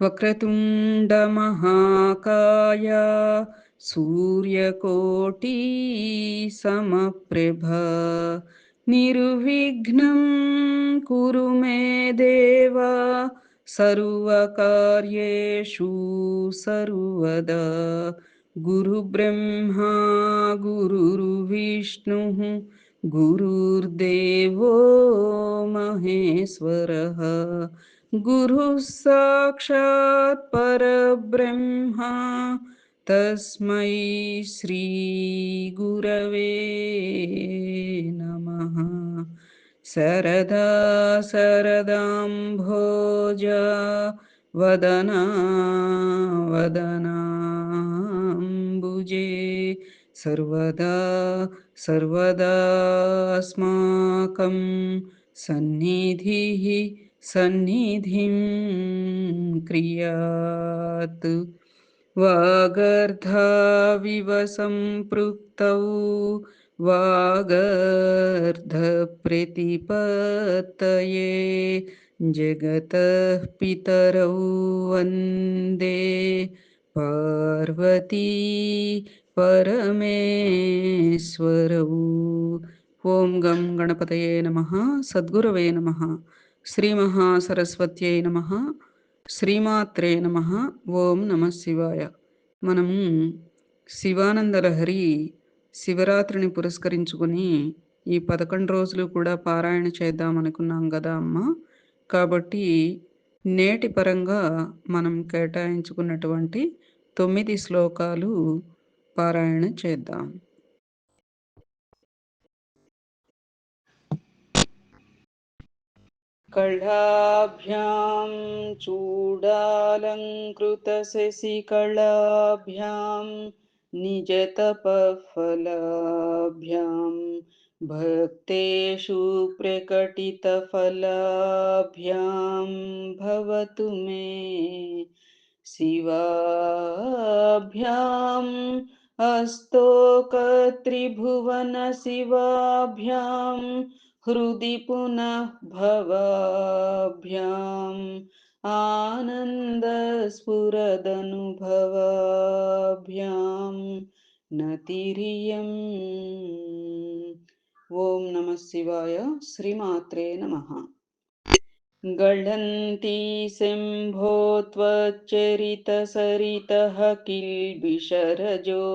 वक्रतुण्ड महाकाय सूर्यकोटि समप्रभ निर्विघ्नं कुरु मे देव सर्वकार्येषु सर्वदा गुरुब्रह्मा गुरुर्विष्णुः गुरुर्देवो महेश्वरः गुरुः साक्षात् परब्रह्मा तस्मै श्री गुरवे नमः। सरदा सरदाम्भोज वदना वदनाम्बुजे सर्वदा सर्वदास्माकं सन्निधिः सन्निधिं क्रियात् वागर्धाविव सम्पृक्तौ वागर्धप्रतिपत्तये जगतः पितरौ वन्दे पार्वती परमेश्वरौ। ಓಂ ಗಂ ಗಣಪತಯೇ ನಮಃ. ಸದ್ಗುರವೇ ನಮಃ. ಶ್ರೀ ಮಹಾಸರಸ್ವತ್ಯೈ ನಮಃ. శ్రీమాత్రే నమః. ఓం నమః శివాయ. మనము శివానంద లహరి శివరాత్రిని పురస్కరించుకొని ఈ 11 రోజులు కూడా పారాయణ చేద్దాం అనుకున్నాం కదా అమ్మ. కాబట్టి నేటి పరంగా మనం కేటాయించుకున్నటువంటి 9 శ్లోకాలు పారాయణ చేద్దాం. कलाभ्यां चूडालङ्कृतशशिकलाभ्यां निजतपःफलाभ्यां भक्तेषु प्रकटितफलाभ्यां भवतु मे शिवाभ्याम् अस्तोकत्रिभुवनशिवाभ्यां हृदि पुनः भवाभ्याम् आनन्दस्फुरदनुभवाभ्यां नतिरियम्. ಓಂ ನಮಃ ಶಿವಾಯ. ಶ್ರೀಮಾತ್ರೇ ನಮಃ. गळन्ति शम्भो त्वच्चरितसरितः किल्बिषरजो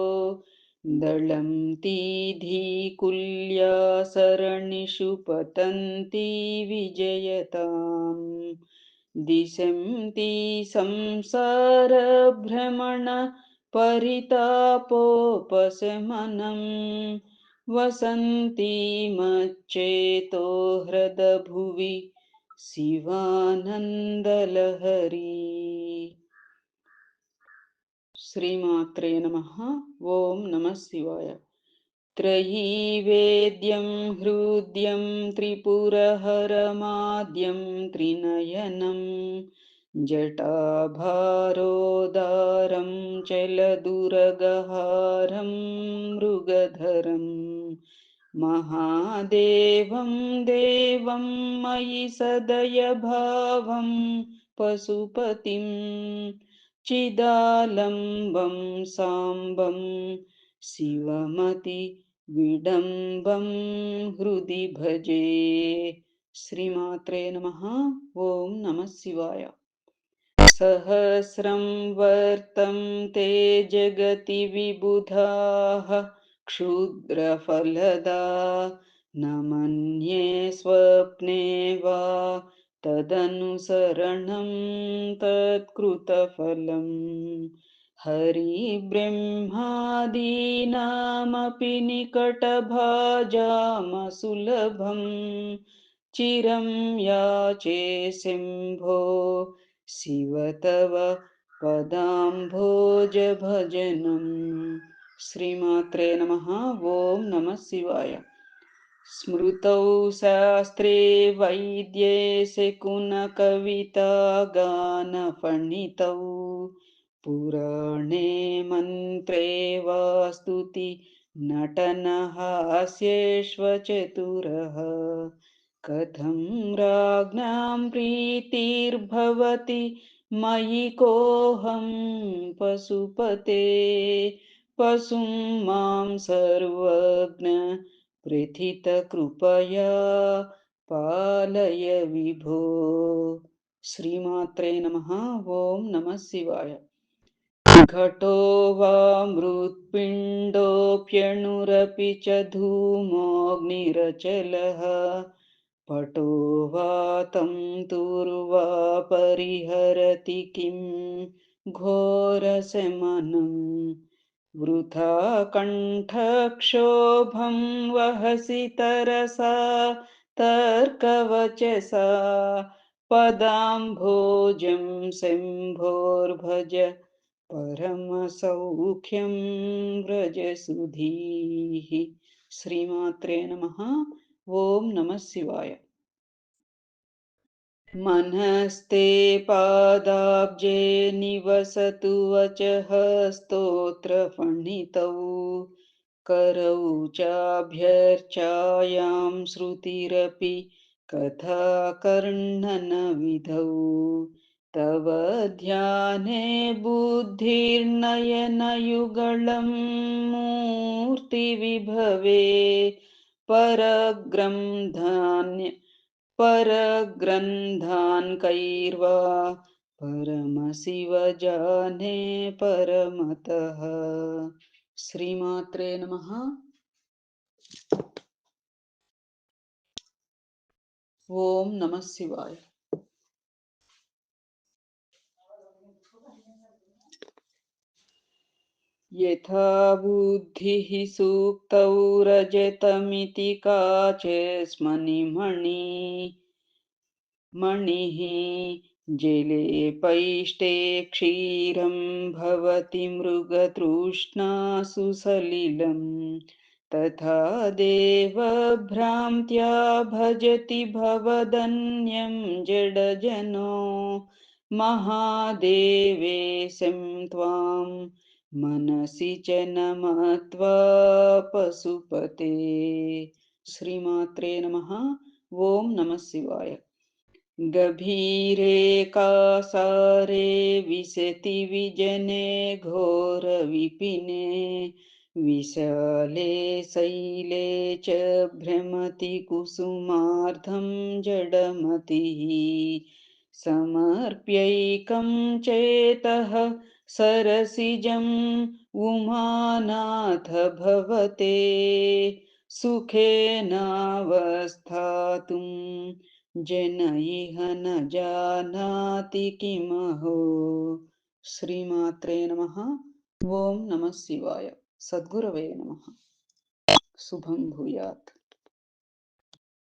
दळन्ति धीकुल्या सरणिषु पतन्ति विजयताम् दिशन्ति संसारभ्रमण परितापोपशमनम् वसन्ति मच्चेतो हृदभुवि शिवानन्दलहरी. श्रीमात्रे नमः. ओं नमः शिवाय. त्रयीवेद्यं हृद्यं त्रिपुरहरमाद्यं त्रिनयनं जटाभारोदारं चलदुरगहारं मृगधरं महादेवं देवं मयि सदयभावं पशुपतिं चिदालम्बं साम्बं शिवमति विडम्बं हृदि भजे. श्रीमात्रे नमः. ओं नमः शिवाय. सहस्रं वर्तं ते जगति विबुधाः क्षुद्रफलदा न मन्ये स्वप्ने वा तदनुसरणं तत्कृतफलम् हरिब्रह्मादीनामपि निकटभाजामसुलभम् चिरं याचे शम्भो शिव तव पदाम्भोजभजनम्. श्रीमात्रे नमः. ओं नमः शिवाय. स्मृतौ शास्त्रे वैद्ये शकुनकविता गानफणितौ पुराणे मन्त्रे वा स्तुति नटनहास्येष्वचतुरः कथं राज्ञां प्रीतिर्भवति मयि कोऽहं पशुपते पशुं मां सर्वज्ञ प्रथितकृपया पालय विभो। श्रीमात्रे नमः। ओम नमः शिवाय। घटो वा मृत्पिण्डोऽप्यणुरपि च धूमोऽग्निरचलः पटो वा तन्तुर्वा परिहरति किं घोरशमनम् वृथा कण्ठक्षोभं वहसि तरसा तर्कवचसा पदाम्भोजं शम्भोर्भज परमसौख्यं व्रजसुधीः। श्रीमात्रे नमः। ओम नमः शिवाय। मनस्ते पादाब्जे निवसतु वचः स्तोत्रफणितौ करौ चाभ्यर्चायां श्रुतिरपि कथाकर्णनविधौ तव ध्याने बुद्धिर्नयनयुगलं मूर्तिविभवे परग्रन्थान् परग्रन्थान्कैर्वा परमशिवजाने परमतः। श्रीमात्रे नमः। ओम नमः शिवाय। यथा बुद्धिः सूक्तौ रजतमिति काचस्मनिमणि मणिः जले क्षीरं भवति मृगतृष्णासु सलिलम् तथा देवभ्रान्त्या भजति भवदन्यं जडजनो महादेवेशं त्वां मनसि च नमत्वा पशुपते। श्रीमात्रे नमः। ओम नमः शिवाय। गभीरे कासारे विशति विजने घोरविपिने विशाले शैले च भ्रमति कुसुमार्धं जडमतिः समर्प्यैकं चेतः सरसिजम् उमानाथ भवते सुखेनावस्थातुं जन इह न जानाति किमहो। श्रीमात्रे नमः। ओम नमः शिवाय। सद्गुरवे नमः। शुभं भूयात्।